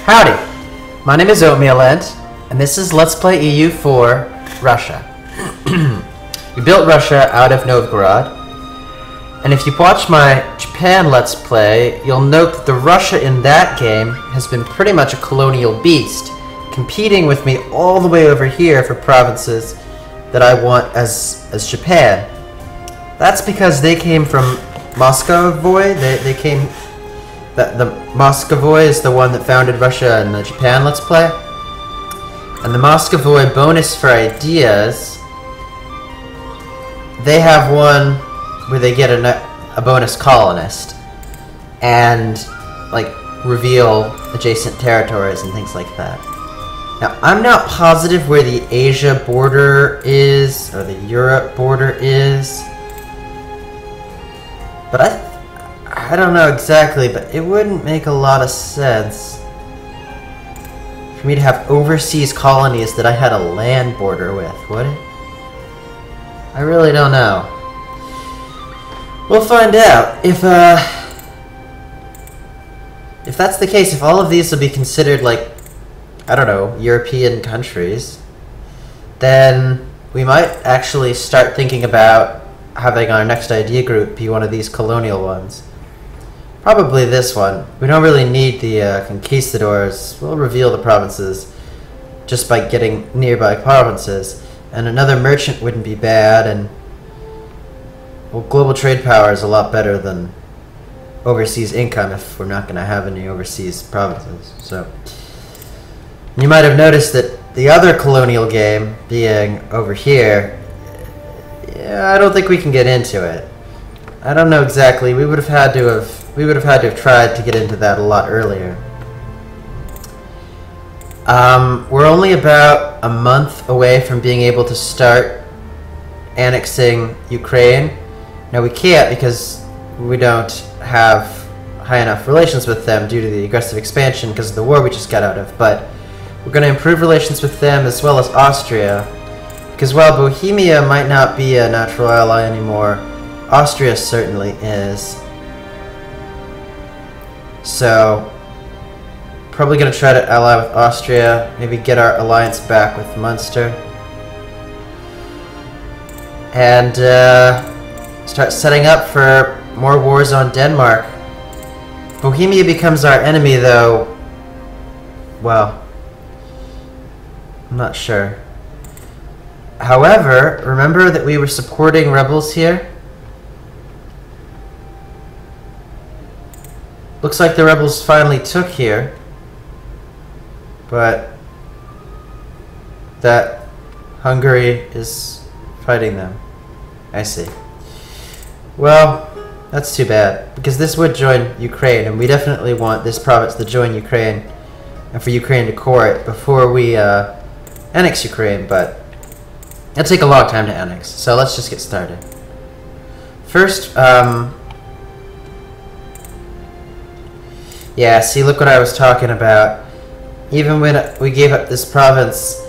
Howdy! My name is Oatmealend, and this is Let's Play EU4 Russia. We built Russia out of Novgorod, and if you watch my Japan Let's Play, you'll note that the Russia in that game has been pretty much a colonial beast, competing with me all the way over here for provinces that I want as Japan. That's because they came from Moscovoy. They came... The Moscovoy is the one that founded Russia in the Japan Let's Play. And the Moscovoy bonus for ideas, they have one where they get a bonus colonist and like reveal adjacent territories and things like that. Now, I'm not positive where the Asia border is or the Europe border is, but I don't know exactly, but it wouldn't make a lot of sense for me to have overseas colonies that I had a land border with, would it? I really don't know. We'll find out. If that's the case, if all of these will be considered like, I don't know, European countries, then we might actually start thinking about having our next idea group be one of these colonial ones. Probably this one. We don't really need the conquistadors. We'll reveal the provinces just by getting nearby provinces. And another merchant wouldn't be bad, and well, global trade power is a lot better than overseas income if we're not going to have any overseas provinces. So you might have noticed that the other colonial game being over here, yeah, I don't think we can get into it. I don't know exactly. We would have had to have tried to get into that a lot earlier. We're only about a month away from being able to start annexing Ukraine. Now we can't because we don't have high enough relations with them due to the aggressive expansion because of the war we just got out of, but we're going to improve relations with them as well as Austria, because while Bohemia might not be a natural ally anymore, Austria certainly is. So, probably going to try to ally with Austria, maybe get our alliance back with Munster, and start setting up for more wars on Denmark. Bohemia becomes our enemy, though. Well, I'm not sure. However, remember that we were supporting rebels here? Looks like the rebels finally took here, but that Hungary is fighting them. I see. Well, that's too bad, because this would join Ukraine, and we definitely want this province to join Ukraine, and for Ukraine to core it before we annex Ukraine, but it'll take a long time to annex, so let's just get started. First, yeah, see, look what I was talking about. Even when we gave up this province,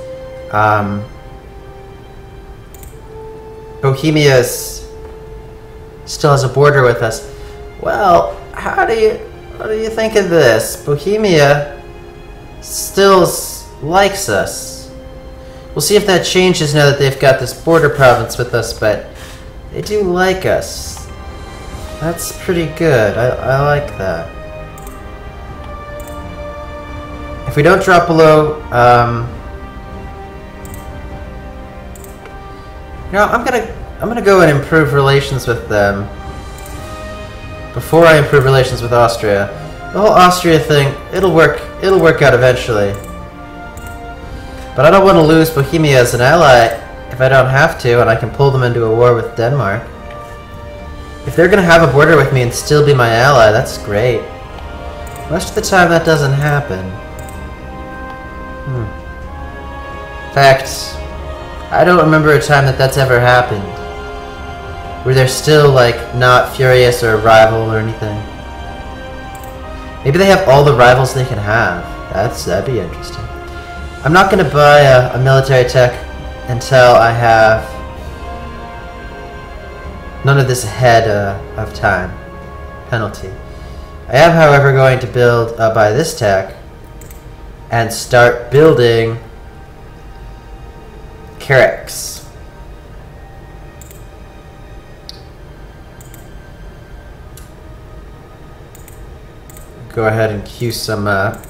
Bohemia still has a border with us. Well, what do you think of this? Bohemia still likes us. We'll see if that changes now that they've got this border province with us, but they do like us. That's pretty good. I like that. If we don't drop below, no, I'm gonna go and improve relations with them before I improve relations with Austria. The whole Austria thing, it'll work out eventually. But I don't want to lose Bohemia as an ally if I don't have to, and I can pull them into a war with Denmark. If they're gonna have a border with me and still be my ally, that's great. Most of the time that doesn't happen. In fact, I don't remember a time that that's ever happened, where they're still like not furious or a rival or anything. Maybe they have all the rivals they can have. That'd be interesting. I'm not going to buy a military tech until I have none of this ahead of time penalty. I am, however, going to buy this tech and start building carracks. Go ahead and queue some Now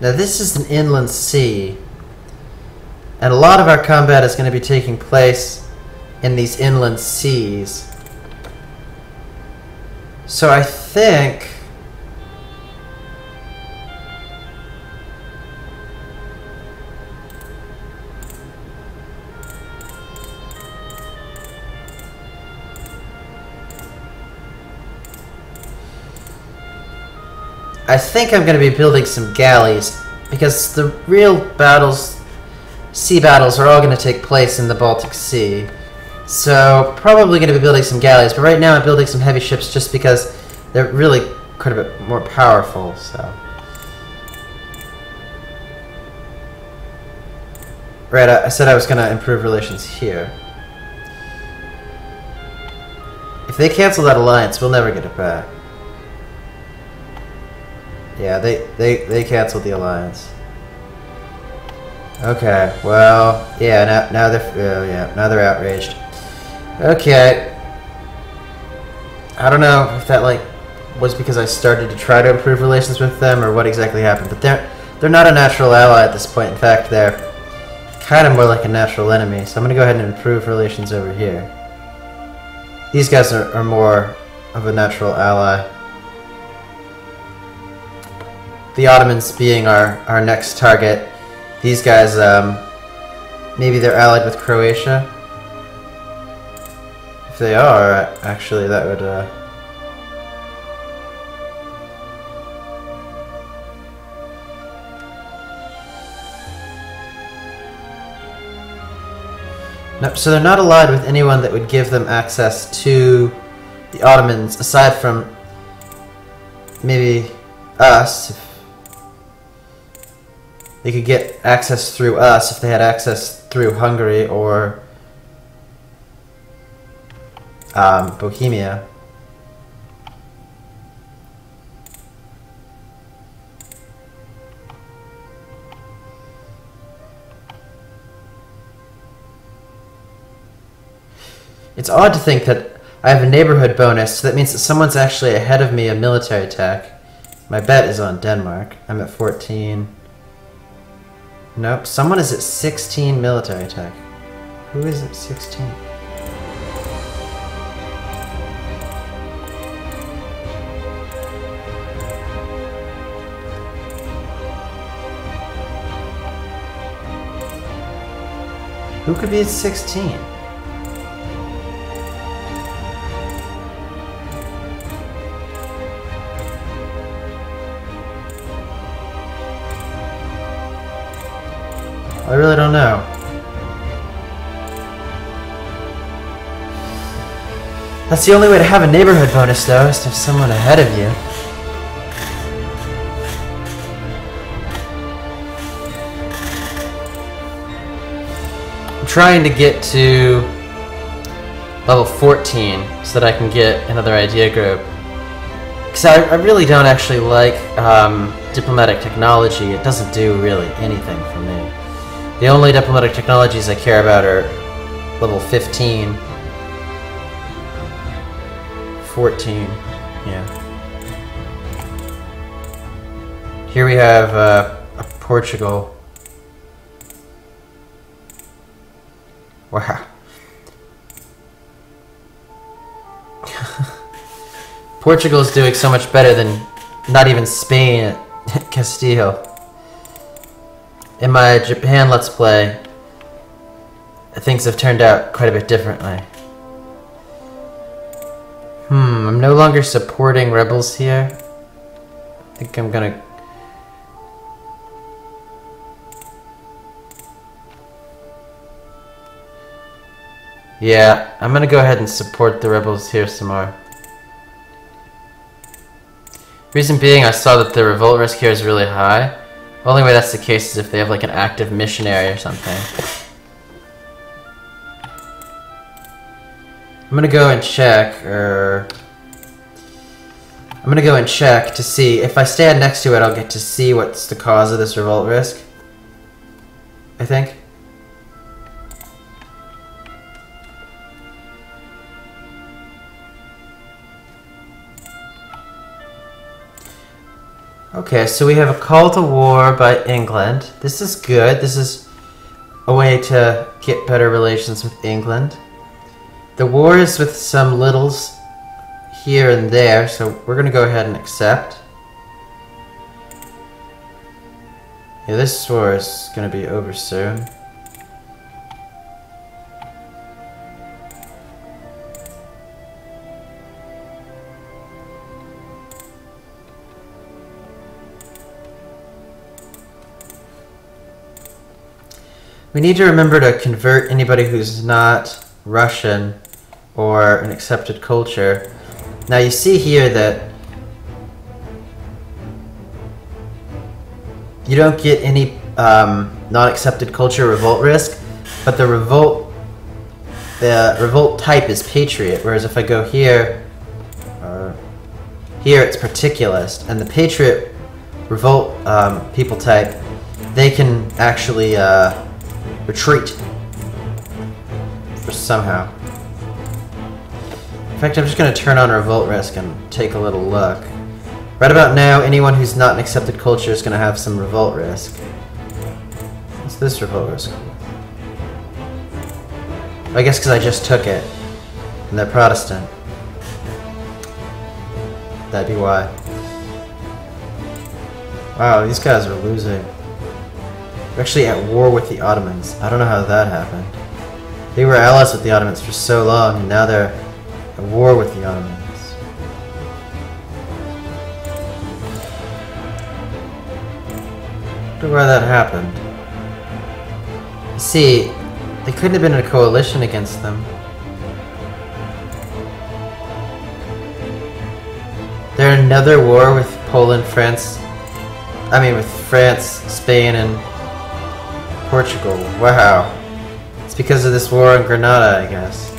this is an inland sea, and a lot of our combat is going to be taking place in these inland seas. So I think I'm going to be building some galleys, because the real battles, sea battles, are all going to take place in the Baltic Sea. So probably going to be building some galleys, but right now I'm building some heavy ships just because they're really quite a bit more powerful. So right, I said I was going to improve relations here. If they cancel that alliance, we'll never get it back. Yeah, they canceled the alliance. Okay, well, yeah, now they're outraged. Okay. I don't know if that was because I started to try to improve relations with them or what exactly happened, but they're not a natural ally at this point. In fact, they're kind of more like a natural enemy. So I'm gonna go ahead and improve relations over here. These guys are more of a natural ally. The Ottomans being our next target. These guys, maybe they're allied with Croatia. If they are, actually, that would, No, so they're not allied with anyone that would give them access to the Ottomans, aside from maybe us. They could get access through us if they had access through Hungary or Bohemia. It's odd to think that I have a neighborhood bonus, so that means that someone's actually ahead of me in military attack. My bet is on Denmark. I'm at 14. Nope, someone is at 16 military attack. Who is at 16? Who could be at 16? I really don't know. That's the only way to have a neighborhood bonus, though, is to have someone ahead of you. I'm trying to get to level 14 so that I can get another idea group. Because I really don't actually like diplomatic technology. It doesn't do really anything for me. The only diplomatic technologies I care about are level 15, 14, yeah. Here we have a Portugal. Wow. Portugal's doing so much better than not even Spain at Castile. In my Japan Let's Play, things have turned out quite a bit differently. I'm no longer supporting rebels here. I think I'm gonna... Yeah, I'm gonna go ahead and support the rebels here some more. Reason being, I saw that the revolt risk here is really high. The only way that's the case is if they have like an active missionary or something. I'm gonna go and check, I'm gonna go and check to see if I stand next to it. I'll get to see what's the cause of this revolt risk. I think. Okay, so we have a call to war by England. This is good. This is a way to get better relations with England. The war is with some littles here and there, so we're going to go ahead and accept. Yeah, this war is going to be over soon. We need to remember to convert anybody who's not Russian or an accepted culture. Now you see here that you don't get any non-accepted culture revolt risk, but the revolt type is patriot, whereas if I go here, here it's particulist, and the patriot revolt people type, they can actually retreat somehow. In fact, I'm just going to turn on revolt risk and take a little look. Right about now, anyone who's not an accepted culture is going to have some revolt risk. What's this revolt risk? I guess because I just took it, and they're Protestant. That'd be why. Wow, these guys are losing. They're actually at war with the Ottomans. I don't know how that happened. They were allies with the Ottomans for so long, and now they're at war with the Ottomans. I wonder why that happened. You see, they couldn't have been in a coalition against them. They're in another war with Poland, France. I mean, with France, Spain, and Portugal. Wow. It's because of this war in Granada, I guess.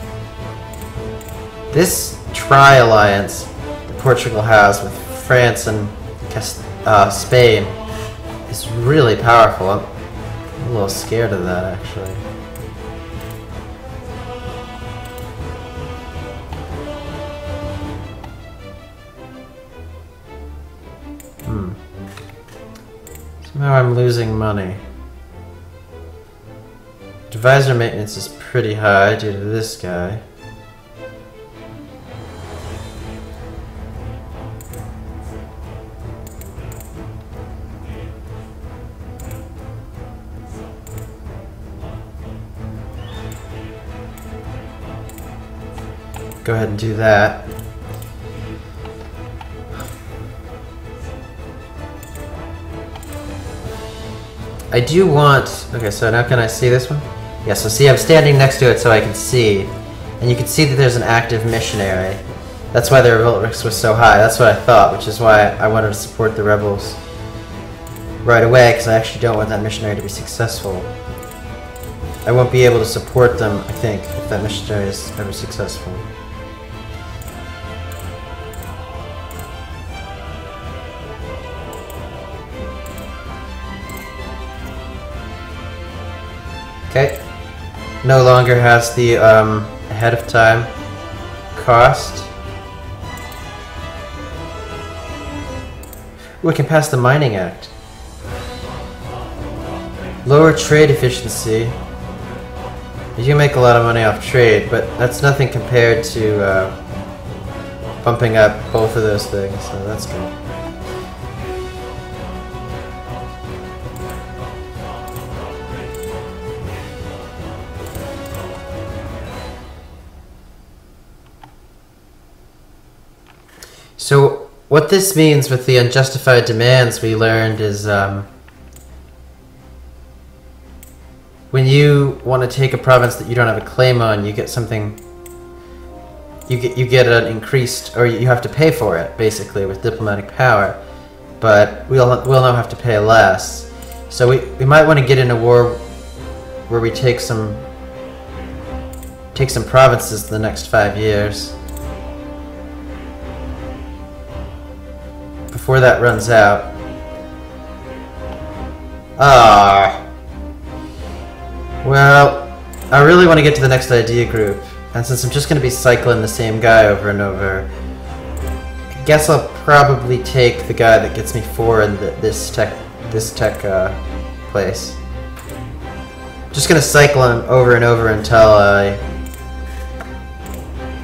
This tri-alliance that Portugal has with France and Spain is really powerful. I'm a little scared of that, actually. Somehow I'm losing money. Divisor maintenance is pretty high due to this guy. Go ahead and do that. I do want... Okay, so now can I see this one? Yeah, so see, I'm standing next to it so I can see. And you can see that there's an active missionary. That's why the revolt risk was so high. That's what I thought, which is why I wanted to support the rebels right away, because I actually don't want that missionary to be successful. I won't be able to support them, I think, if that missionary is ever successful. Okay. No longer has the ahead of time cost. We can pass the Mining Act. Lower trade efficiency. You can make a lot of money off trade, but that's nothing compared to bumping up both of those things, so that's good. So what this means with the unjustified demands we learned is when you want to take a province that you don't have a claim on, you get something, you get an increased, or you have to pay for it basically with diplomatic power, but we'll now have to pay less. So we might want to get in a war where we take some take some provinces in the next 5 years. Before that runs out. Well, I really want to get to the next idea group. And since I'm just going to be cycling the same guy over and over, I guess I'll probably take the guy that gets me 4 in this tech place. Just gonna cycle him over and over until I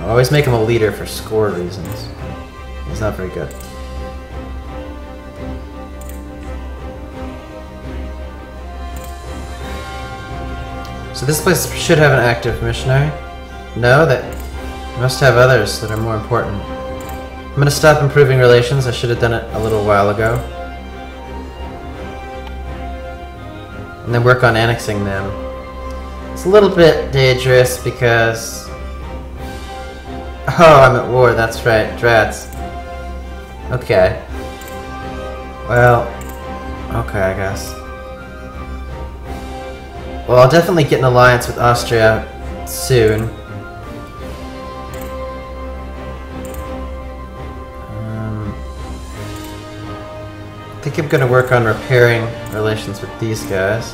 always make him a leader for score reasons. He's not very good. So this place should have an active missionary. No, that must have others that are more important. I'm gonna stop improving relations. I should have done it a little while ago. And then work on annexing them. It's a little bit dangerous because... Oh, I'm at war, that's right, drats. Okay. Well, okay, I guess. Well, I'll definitely get an alliance with Austria soon. I think I'm gonna work on repairing relations with these guys.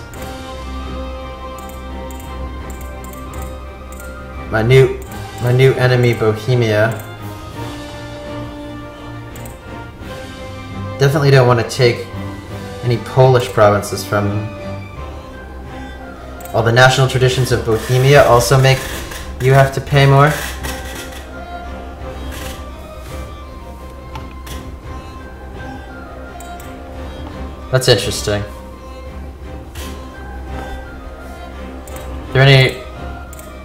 My new enemy, Bohemia. Definitely don't want to take any Polish provinces from them. All the national traditions of Bohemia also make you have to pay more. That's interesting. Are there any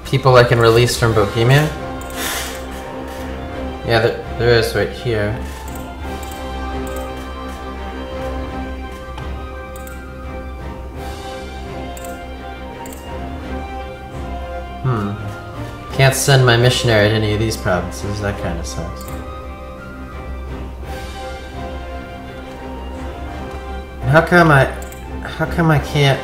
people I can release from Bohemia? Yeah, there is right here. Can't send my missionary to any of these provinces. That kind of sucks. How come I can't?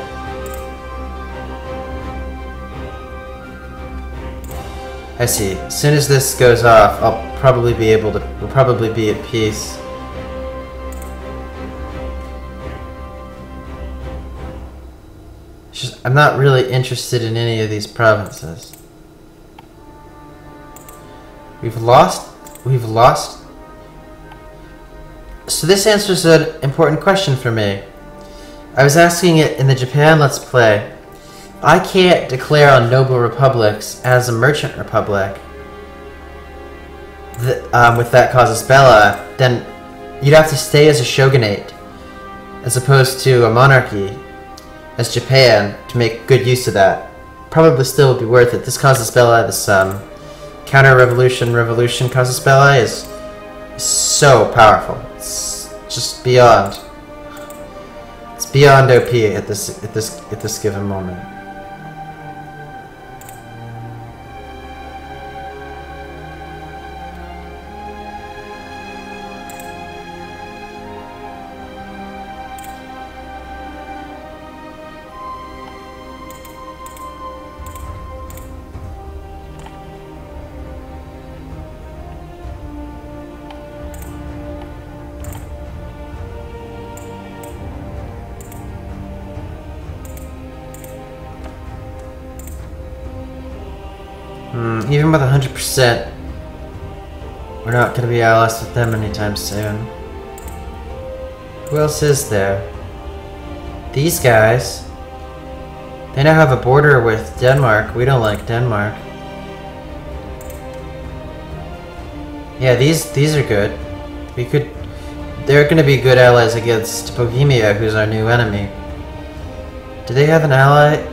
I see. As soon as this goes off, we'll probably be at peace. It's just, I'm not really interested in any of these provinces. We've lost. So this answers an important question for me. I was asking it in the Japan Let's Play. I can't declare on noble republics as a merchant republic with that casus belli. Then you'd have to stay as a shogunate as opposed to a monarchy as Japan to make good use of that. Probably still would be worth it. This casus belli, this counter-revolution casus belli is so powerful. It's just beyond. It's beyond OP at this given moment. Even with 100%, we're not going to be allies with them anytime soon. Who else is there? These guys. They now have a border with Denmark. We don't like Denmark. Yeah, these are good. They're going to be good allies against Bohemia, who's our new enemy. Do they have an ally?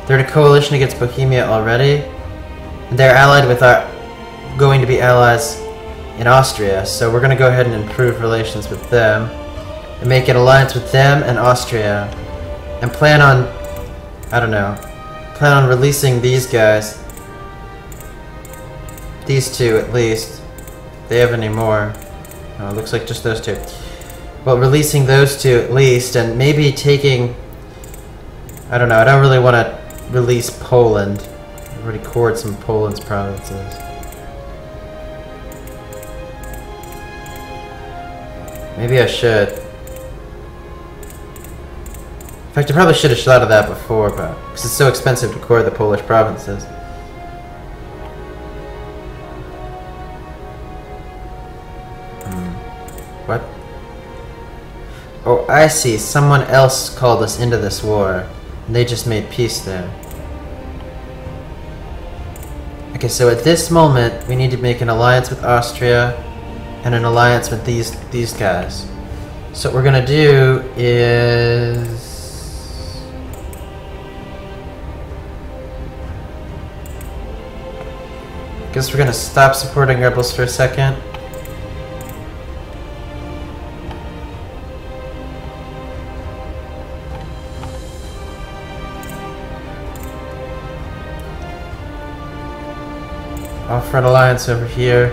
They're in a coalition against Bohemia already. And they're allied with going to be allies in Austria. So we're going to go ahead and improve relations with them. And make an alliance with them and Austria. And plan on, I don't know, plan on releasing these guys. These two at least. If they have any more. Oh, it looks like just those two. Well, releasing those two at least. And maybe taking, I don't know, I don't really want to release Poland. I've already cored some Poland's provinces. Maybe I should. In fact, I probably should have thought of that before, but because it's so expensive to core the Polish provinces. What? Oh, I see. Someone else called us into this war, and they just made peace there. Okay, so at this moment, we need to make an alliance with Austria and an alliance with these guys. So what we're gonna do is... guess we're gonna stop supporting rebels for a second. Offer an alliance over here.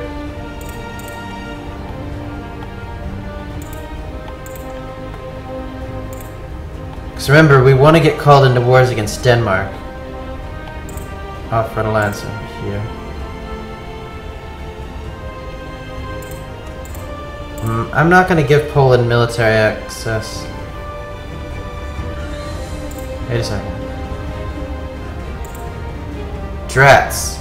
Because remember, we want to get called into wars against Denmark. Offer an alliance over here. I'm not going to give Poland military access. Wait a second. Drats.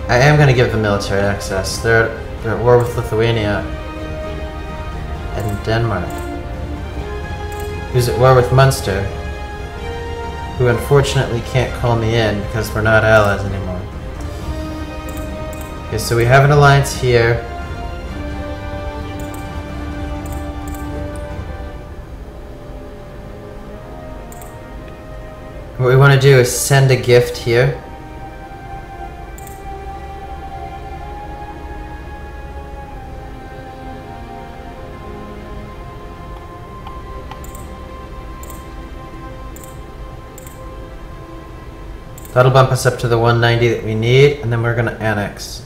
I am going to give them military access. They're at war with Lithuania and Denmark. Who's at war with Munster, who unfortunately can't call me in because we're not allies anymore. Okay, so we have an alliance here. What we want to do is send a gift here. That'll bump us up to the 190 that we need, and then we're going to annex.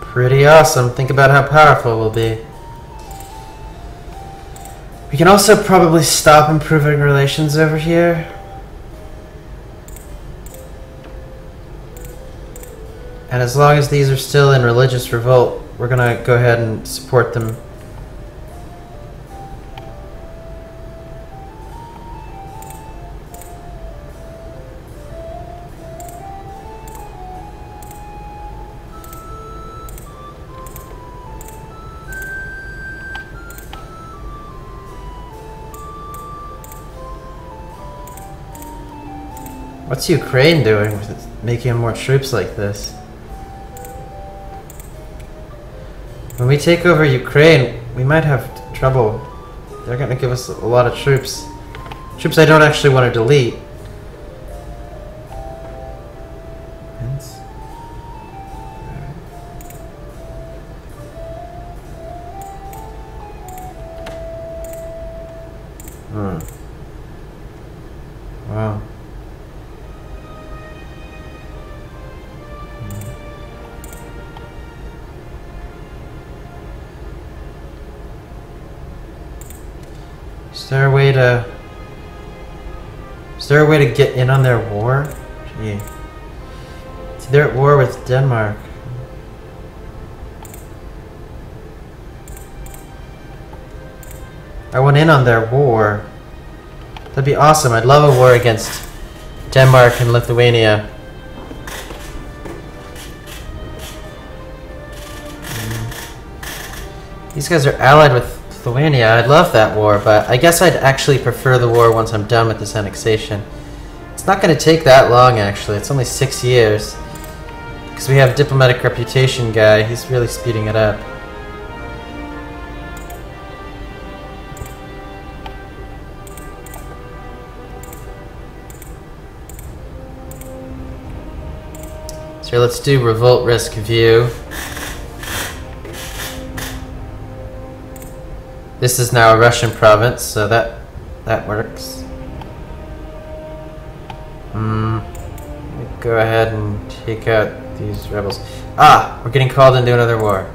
Pretty awesome. Think about how powerful we'll be. We can also probably stop improving relations over here. And as long as these are still in religious revolt, we're gonna go ahead and support them. What's Ukraine doing with making more troops like this? When we take over Ukraine, we might have trouble. They're going to give us a lot of troops. Troops I don't actually want to delete. Wow. Is there a way to get in on their war? Gee. See, they're at war with Denmark. I went in on their war. That'd be awesome. I'd love a war against Denmark and Lithuania. These guys are allied with Lithuania. I'd love that war, but I guess I'd actually prefer the war once I'm done with this annexation. It's not going to take that long, actually. It's only 6 years. Because we have diplomatic reputation guy. He's really speeding it up. So let's do revolt risk view. This is now a Russian province, so that works. Go go ahead and take out these rebels. Ah! We're getting called into another war.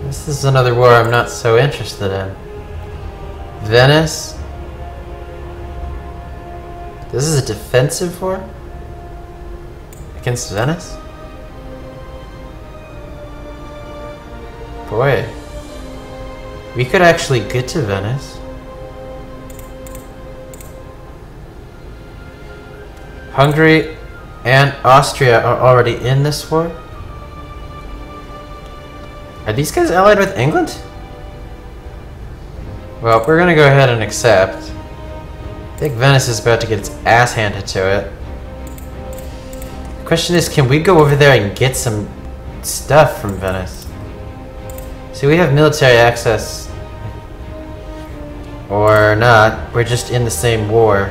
This is another war I'm not so interested in. Venice? This is a defensive war? Against Venice? Boy. We could actually get to Venice. Hungary and Austria are already in this war? Are these guys allied with England? Well, we're gonna go ahead and accept. I think Venice is about to get its ass handed to it. The question is, can we go over there and get some stuff from Venice? See, we have military access. Or not. We're just in the same war.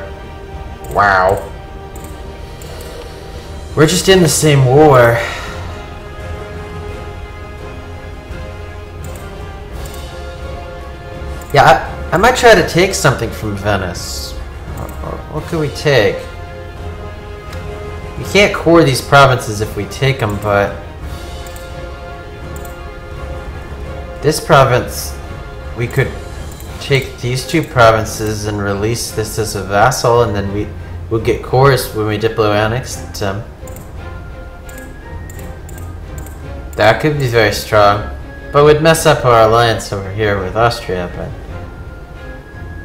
Wow. We're just in the same war. Yeah, I might try to take something from Venice. What could we take? We can't core these provinces if we take them, but... this province, we could take these two provinces and release this as a vassal, and then we'll get cores when we diplo-annex them. That could be very strong, but would mess up our alliance over here with Austria, but...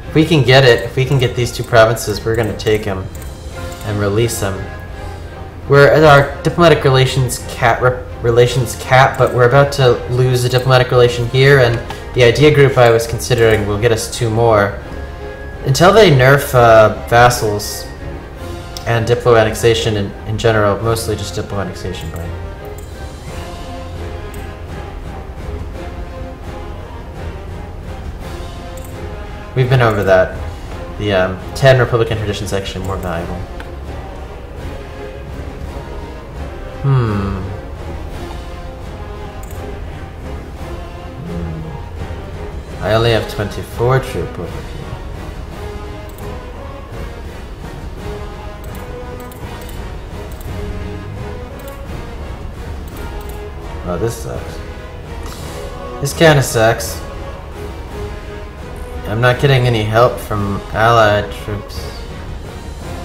if we can get it, if we can get these two provinces, we're going to take them and release them. We're at our diplomatic relations cap, but we're about to lose a diplomatic relation here, and the idea group I was considering will get us 2 more. Until they nerf vassals and diplo annexation in general, mostly just diplo annexation, but... we've been over that. The 10 Republican traditions is actually more valuable. I only have 24 troop over here. Oh, this sucks. This kinda sucks. I'm not getting any help from allied troops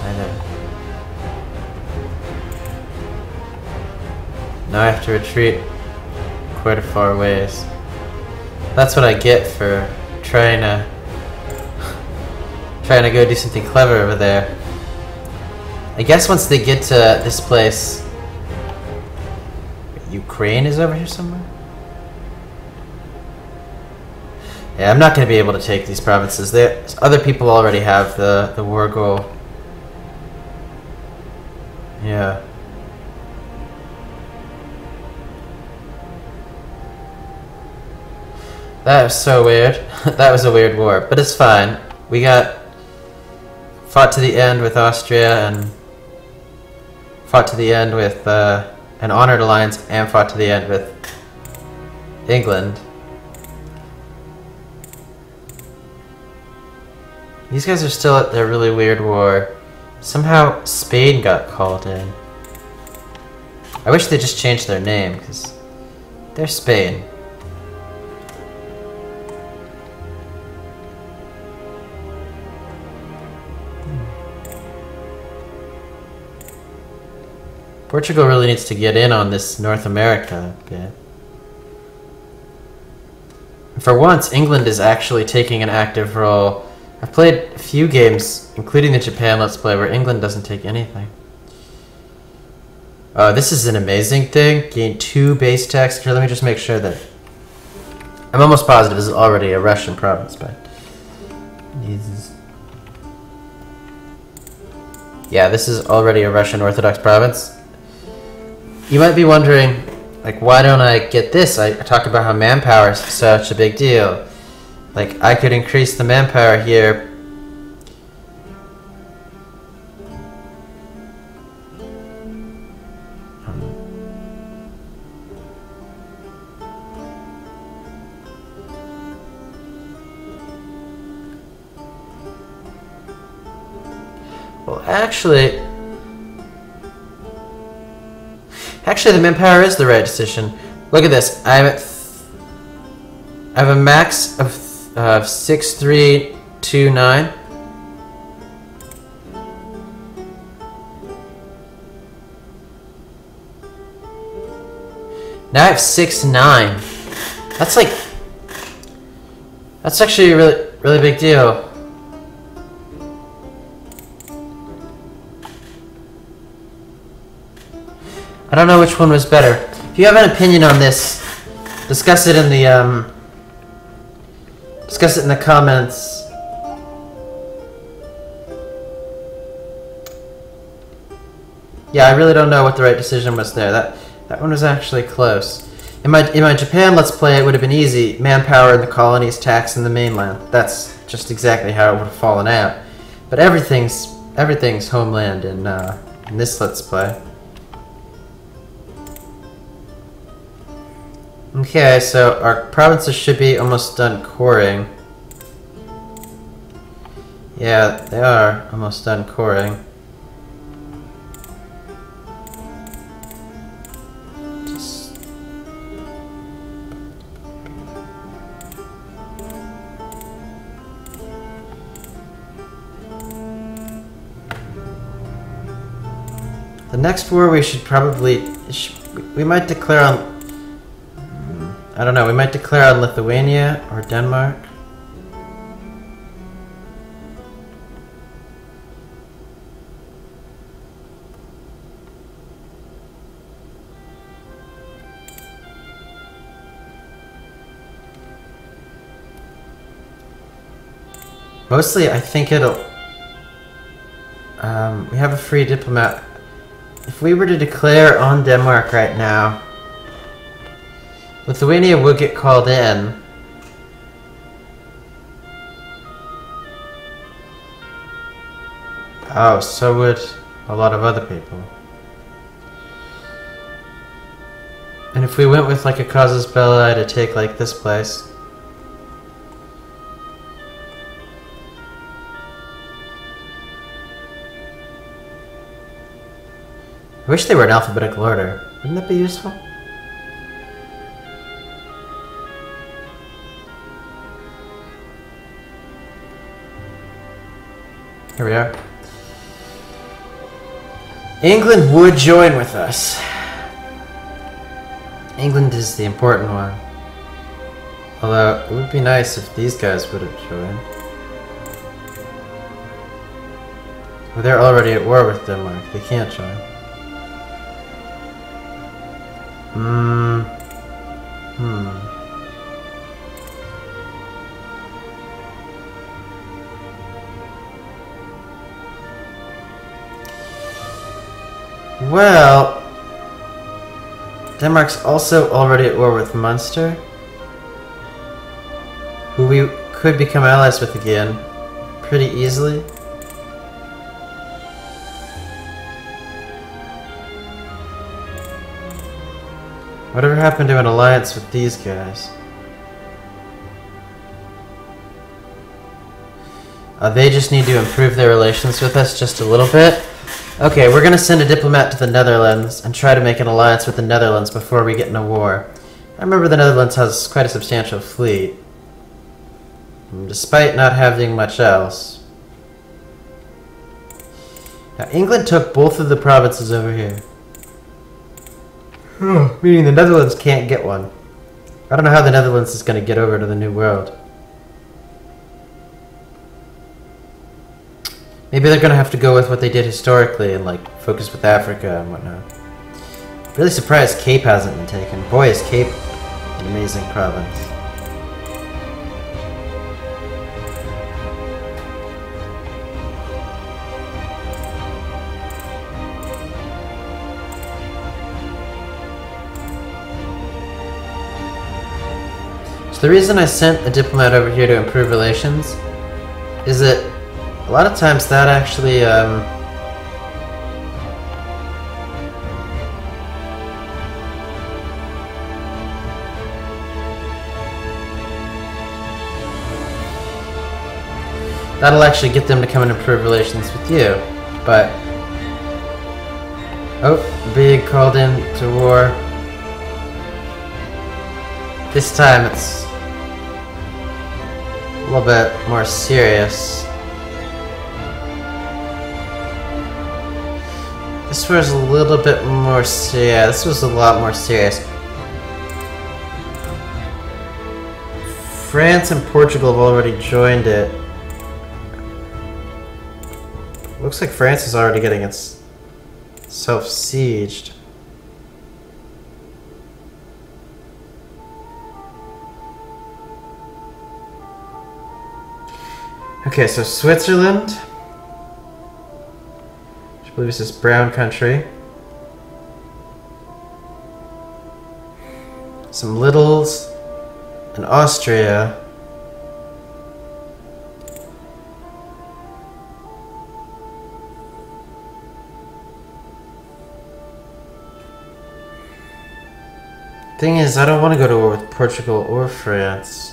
either. Now I have to retreat quite a far ways. That's what I get for trying to go do something clever over there. I guess once they get to this place... Ukraine is over here somewhere? Yeah, I'm not going to be able to take these provinces. Other people already have the war goal. Yeah. That was so weird. That was a weird war, but it's fine. We fought to the end with Austria and fought to the end with an honored alliance and fought to the end with England. These guys are still at their really weird war. Somehow Spain got called in. I wish they just changed their name, because they're Spain. Portugal really needs to get in on this North America bit. For once, England is actually taking an active role. I've played a few games, including the Japan Let's Play, where England doesn't take anything. Oh, this is an amazing thing. Gain 2 base tax. Here, let me just make sure that... I'm almost positive this is already a Russian province, but... yeah, this is already a Russian Orthodox province. You might be wondering, like, why don't I get this? I talked about how manpower is such a big deal. Like, I could increase the manpower here. Well, actually, the manpower is the right decision. Look at this. I have a max of 6329. Now I have 6'9". That's actually a really big deal. I don't know which one was better. If you have an opinion on this, discuss it in the comments. Yeah, I really don't know what the right decision was there. That one was actually close. In my Japan Let's Play, it would have been easy. Manpower in the colonies, tax in the mainland. That's just exactly how it would have fallen out. But everything's homeland in this Let's Play. Okay, so our provinces should be almost done coring. Yeah, they are almost done coring. The next war we should probably... we might declare on... I don't know, we might declare on Lithuania or Denmark. Mostly, I think it'll... we have a free diplomat. If we were to declare on Denmark right now, Lithuania would get called in. Oh, so would a lot of other people. And if we went with like a casus belli to take like this place. I wish they were in alphabetical order. Wouldn't that be useful? Here we are. England would join with us. England is the important one. Although, it would be nice if these guys would have joined. Well, they're already at war with Denmark. They can't join. Well, Denmark's also already at war with Munster, who we could become allies with again pretty easily. Whatever happened to an alliance with these guys? They just need to improve their relations with us just a little bit. Okay, we're gonna send a diplomat to the Netherlands and try to make an alliance with the Netherlands before we get in a war. I remember the Netherlands has quite a substantial fleet, despite not having much else. Now, England took both of the provinces over here. Meaning the Netherlands can't get one. I don't know how the Netherlands is going to get over to the New World. Maybe they're going to have to go with what they did historically and like focus with Africa and whatnot. Really surprised Cape hasn't been taken. Boy, is Cape an amazing province. The reason I sent a diplomat over here to improve relations is that a lot of times that actually that'll actually get them to come and improve relations with you. but... Oh, being called in to war. This time it's a little bit more serious. This was a little bit more serious. Yeah, this was a lot more serious. France and Portugal have already joined it. Looks like France is already getting itself sieged. Okay, so Switzerland, which I believe is this brown country. Some littles, and Austria. Thing is, I don't want to go to war with Portugal or France.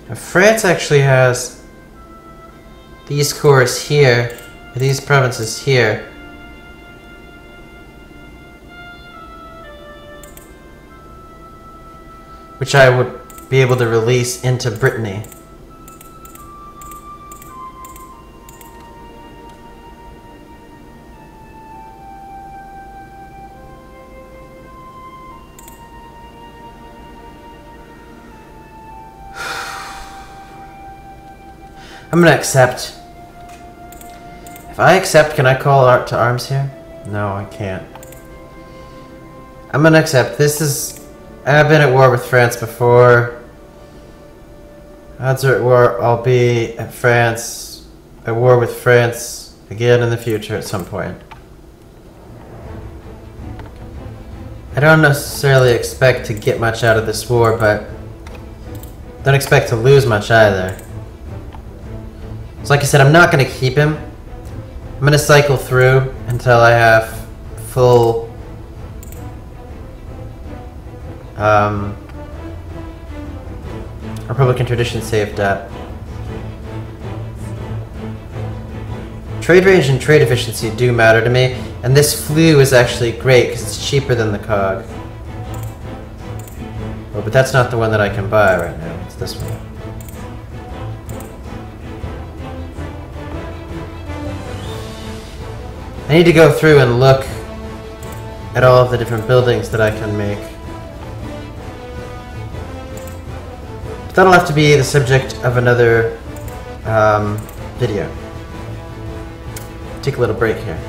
Now, France actually has these cores here, these provinces here. Which I would be able to release into Brittany. I'm gonna accept. If I accept, can I call art to arms here? No, I can't. I'm gonna accept. This is... I've been at war with France before. Odds are at war. I'll be at war with France again in the future at some point. I don't necessarily expect to get much out of this war, but don't expect to lose much either. So like I said, I'm not going to keep him. I'm going to cycle through until I have full Republican tradition saved up. Trade range and trade efficiency do matter to me, and this flue is actually great because it's cheaper than the cog. Oh, but that's not the one that I can buy right now. It's this one. I need to go through and look at all of the different buildings that I can make. But that'll have to be the subject of another video. Take a little break here.